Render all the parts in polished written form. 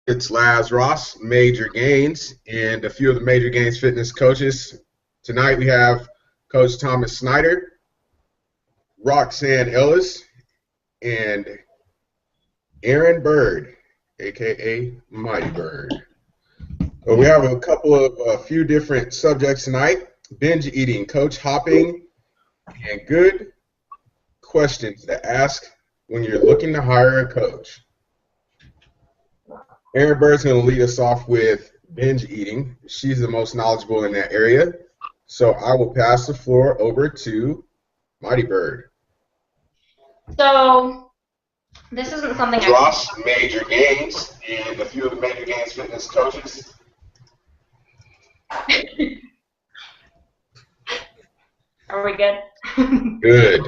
It's Laz Ross, Major Gainz, and a few of the Major Gainz fitness coaches. Tonight we have Coach Thomas Snyder, Roxanne Ellis, and Aaron Bird, aka Mighty Bird. We have a few different subjects tonight: binge eating, coach hopping, and good questions to ask when you're looking to hire a coach. Aaron Bird's going to lead us off with binge eating. She's the most knowledgeable in that area. So I will pass the floor over to Mighty Bird. So this isn't something Ross, Major Gainz, and a few of the Major Gainz fitness coaches. Are we good? Good.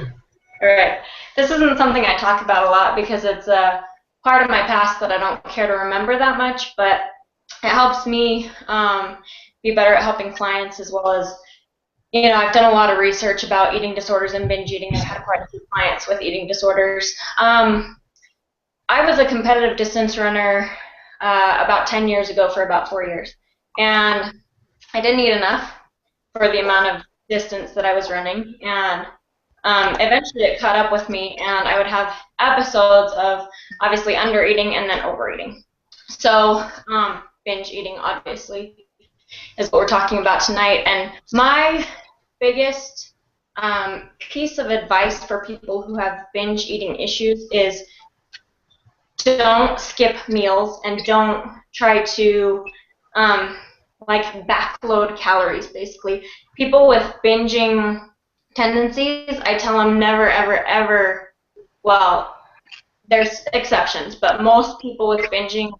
All right. This isn't something I talk about a lot because it's a part of my past that I don't care to remember that much, but it helps me be better at helping clients, as well as, I've done a lot of research about eating disorders and binge eating. I've had quite a few clients with eating disorders. I was a competitive distance runner about 10 years ago for about 4 years, and I didn't eat enough for the amount of distance that I was running, and eventually it caught up with me, and I would have episodes of obviously under eating and then overeating. So binge eating obviously is what we're talking about tonight, and my biggest piece of advice for people who have binge eating issues is don't skip meals and don't try to backload calories, basically. People with binging tendencies, I tell them never, ever, ever, well, there's exceptions, but most people with binging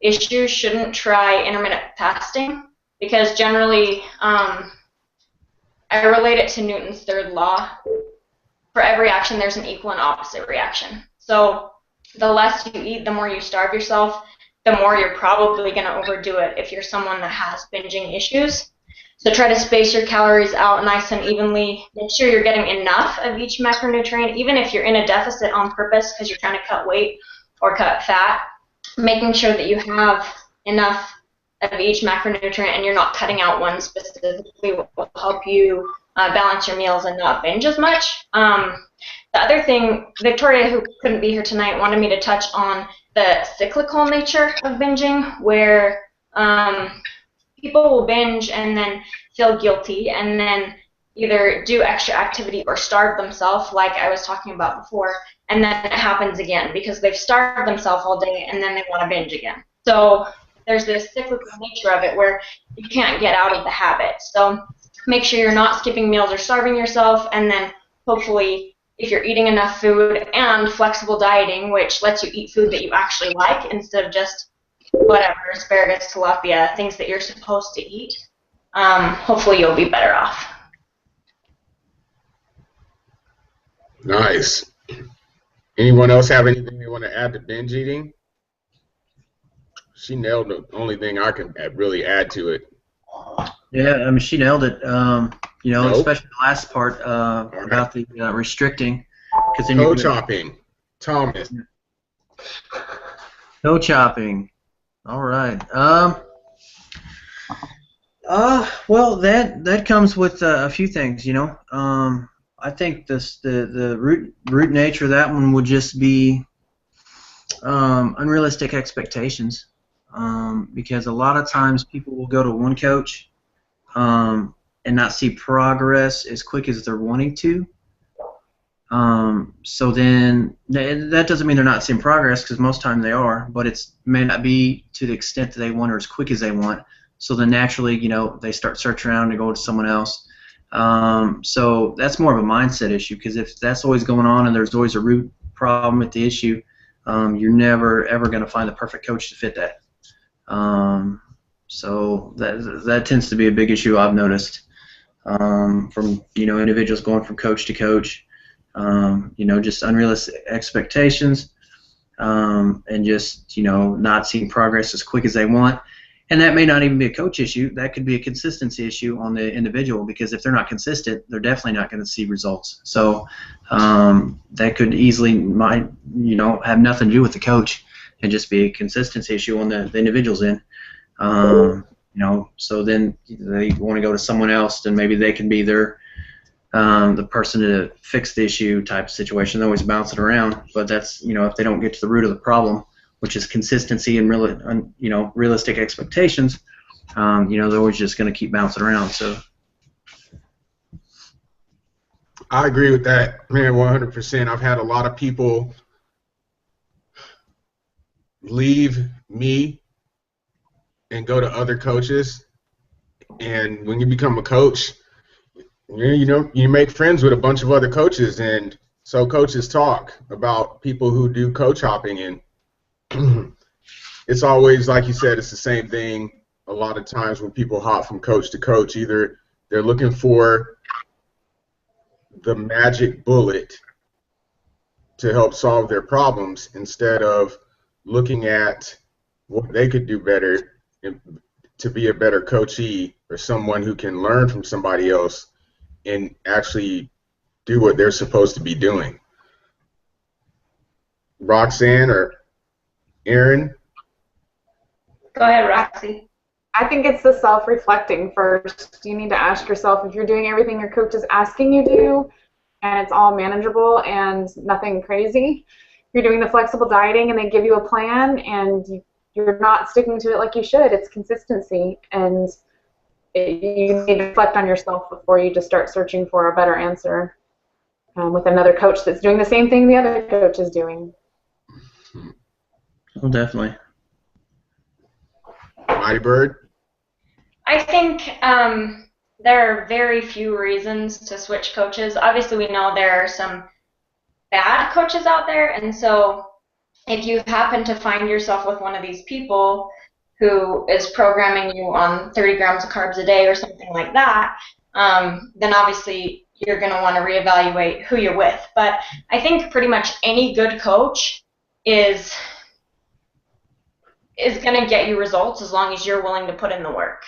issues shouldn't try intermittent fasting, because generally, I relate it to Newton's third law. For every action, there's an equal and opposite reaction. So the less you eat, the more you starve yourself, the more you're probably going to overdo it if you're someone that has binging issues. So try to space your calories out nice and evenly. Make sure you're getting enough of each macronutrient, even if you're in a deficit on purpose because you're trying to cut weight or cut fat. Making sure that you have enough of each macronutrient and you're not cutting out one specifically will help you balance your meals and not binge as much. The other thing, Victoria, who couldn't be here tonight, wanted me to touch on the cyclical nature of binging, where people will binge and then feel guilty and then either do extra activity or starve themselves, like I was talking about before, and then it happens again because they've starved themselves all day and then they want to binge again. So there's this cyclical nature of it where you can't get out of the habit. So make sure you're not skipping meals or starving yourself, and then hopefully if you're eating enough food and flexible dieting, which lets you eat food that you actually like instead of just whatever, asparagus, tilapia, things that you're supposed to eat, hopefully you'll be better off. Nice. Anyone else have anything they want to add to binge eating? She nailed the only thing I can really add to it. Yeah, I mean, she nailed it. Especially the last part about the restricting. Coach hopping. Thomas. Coach hopping. All right. Well, that comes with a few things, I think the root nature of that one would just be unrealistic expectations, because a lot of times people will go to one coach and not see progress as quick as they're wanting to. So then that doesn't mean they're not seeing progress, because most time they are, but it may not be to the extent that they want or as quick as they want. So then naturally, they start searching around and go to someone else. So that's more of a mindset issue, because if that's always going on and there's always a root problem with the issue, you're never ever going to find the perfect coach to fit that. So that tends to be a big issue I've noticed from individuals going from coach to coach. Just unrealistic expectations, and just not seeing progress as quick as they want. And that may not even be a coach issue. That could be a consistency issue on the individual, because if they're not consistent, they're definitely not going to see results. So that could easily have nothing to do with the coach. and just be a consistency issue on the individual's end. So then they want to go to someone else, then maybe they can be their the person to fix the issue type of situation. They always bounce it around, but that's, if they don't get to the root of the problem, which is consistency and realistic expectations, they're always just going to keep bouncing around. So I agree with that, man, 100%. I've had a lot of people leave me and go to other coaches, and when you become a coach, you make friends with a bunch of other coaches, and so coaches talk about people who do coach hopping, and it's always, like you said, it's the same thing a lot of times when people hop from coach to coach. Either they're looking for the magic bullet to help solve their problems instead of looking at what they could do better to be a better coachee or someone who can learn from somebody else and actually do what they're supposed to be doing. Roxanne or Aaron? Go ahead, Roxy. I think it's the self-reflecting first. You need to ask yourself if you're doing everything your coach is asking you to do and it's all manageable and nothing crazy. You're doing the flexible dieting and they give you a plan and you're not sticking to it like you should. It's consistency, and you need to reflect on yourself before you just start searching for a better answer with another coach that's doing the same thing the other coach is doing. Oh, definitely. Mighty Bird? I think there are very few reasons to switch coaches. Obviously, we know there are some bad coaches out there, and so if you happen to find yourself with one of these people who is programming you on 30 grams of carbs a day or something like that, then obviously you're going to want to reevaluate who you're with. But I think pretty much any good coach is going to get you results as long as you're willing to put in the work.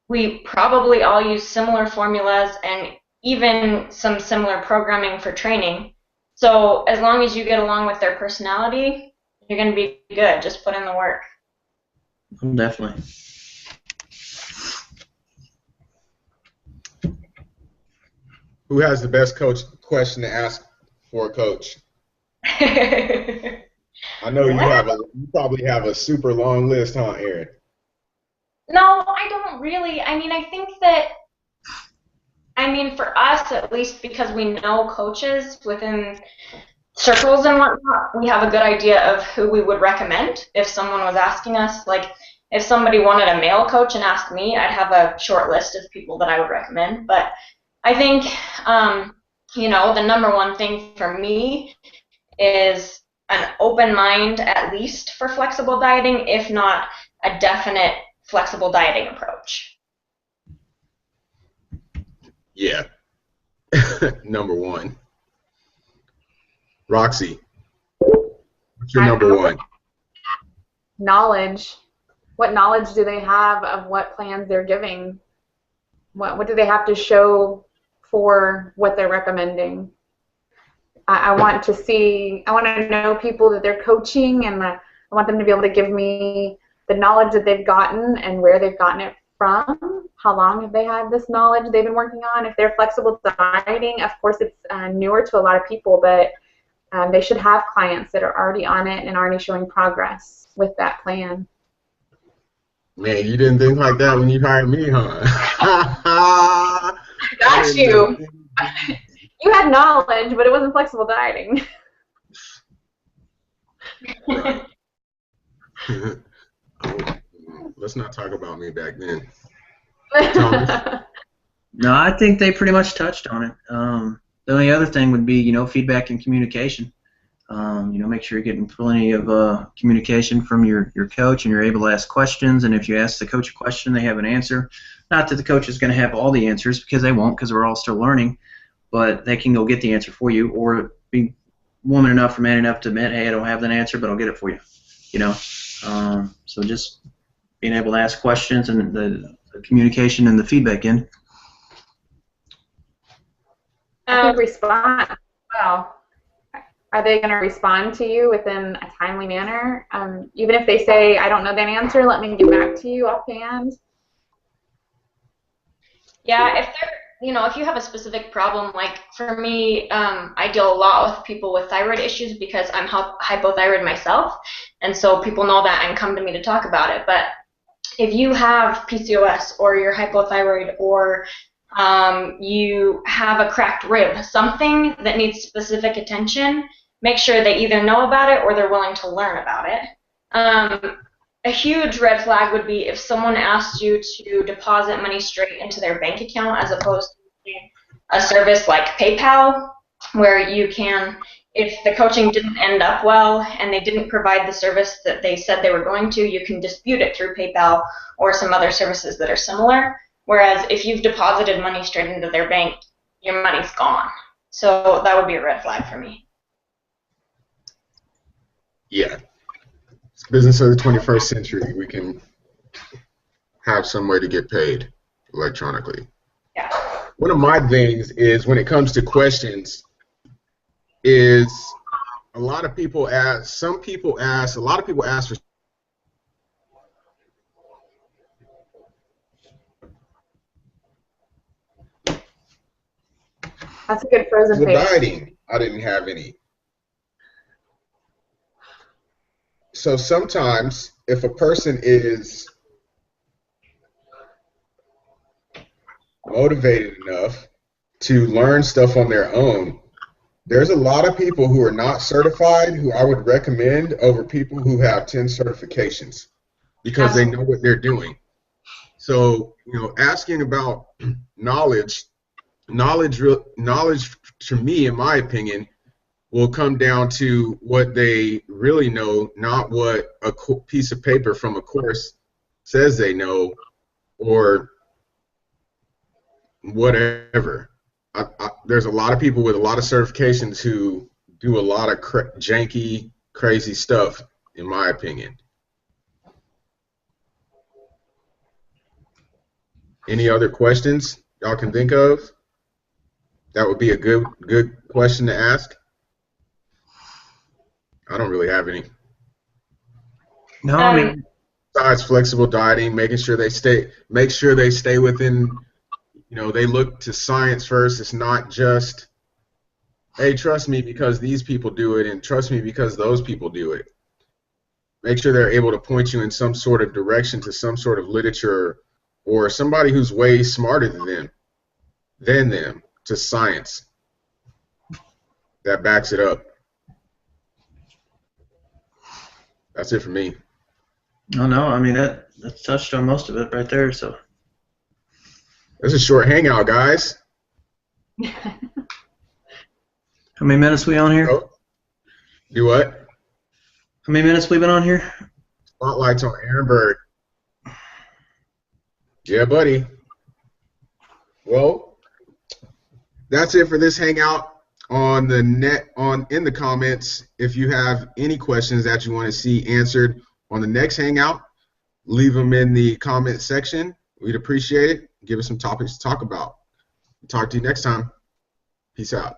We probably all use similar formulas and even some similar programming for training. So as long as you get along with their personality, you're going to be good. Just put in the work. Definitely. Who has the best coach question to ask for a coach? I know you probably have a super long list, huh, Aaron? No, I don't really. I think that, for us at least, because we know coaches within circles and whatnot, we have a good idea of who we would recommend if someone was asking us. Like, if somebody wanted a male coach and asked me, I'd have a short list of people that I would recommend. But I think, the number one thing for me is an open mind, at least for flexible dieting, if not a definite flexible dieting approach. Yeah. Number one. Roxy, what's your number one? Knowledge. What knowledge do they have of what plans they're giving? What do they have to show for what they're recommending? I want to know people that they're coaching, and I want them to be able to give me the knowledge that they've gotten and where they've gotten it from. How long have they had this knowledge they've been working on? If they're flexible dieting, of course it's newer to a lot of people, but they should have clients that are already on it and already showing progress with that plan. Man, you didn't think like that when you hired me, huh? Got you. You had knowledge, but it wasn't flexible dieting. Right. Let's not talk about me back then. No, I think they pretty much touched on it. The only other thing would be, feedback and communication. Make sure you're getting plenty of communication from your coach, and you're able to ask questions. And if you ask the coach a question, they have an answer. Not that the coach is going to have all the answers, because they won't, because we're all still learning. But they can go get the answer for you, or be woman enough or man enough to admit, hey, I don't have that answer, but I'll get it for you. So just being able to ask questions and the communication and the feedback in. I think respond. Well, are they going to respond to you within a timely manner? Even if they say, I don't know that answer, let me get back to you offhand. Yeah, if they're, if you have a specific problem, like for me, I deal a lot with people with thyroid issues because I'm hypothyroid myself, and so people know that and come to me to talk about it. But if you have PCOS or you're hypothyroid or you have a cracked rib, something that needs specific attention, make sure they either know about it or they're willing to learn about it. A huge red flag would be if someone asked you to deposit money straight into their bank account as opposed to a service like PayPal, where you can, if the coaching didn't end up well and they didn't provide the service that they said they were going to, you can dispute it through PayPal or some other services that are similar. Whereas if you've deposited money straight into their bank, your money's gone. So that would be a red flag for me. Yeah. It's business of the 21st century. We can have some way to get paid electronically. Yeah. One of my things is when it comes to questions is a lot of people ask for That's a good frozen the face. dieting. I didn't have any. So sometimes if a person is motivated enough to learn stuff on their own, there's a lot of people who are not certified who I would recommend over people who have 10 certifications because they know what they're doing. So, asking about knowledge to me, in my opinion, will come down to what they really know, not what a piece of paper from a course says they know or whatever. There's a lot of people with a lot of certifications who do a lot of janky, crazy stuff, in my opinion. Any other questions y'all can think of? That would be a good question to ask. I don't really have any. No, I mean, besides flexible dieting, make sure they stay within, they look to science first. It's not just, hey, trust me because these people do it and trust me because those people do it. Make sure they're able to point you in some sort of direction to some sort of literature or somebody who's way smarter than them to science that backs it up. That's it for me. oh no, I mean that's touched on most of it right there. So This is a short hangout, guys. how many minutes we on here? Oh, do what? How many minutes we been on here? Spotlight's on Aaron Bird. Yeah, buddy. Well, that's it for this hangout. In the comments, if you have any questions that you want to see answered on the next hangout, leave them in the comment section. We'd appreciate it. Give us some topics to talk about. Talk to you next time. Peace out.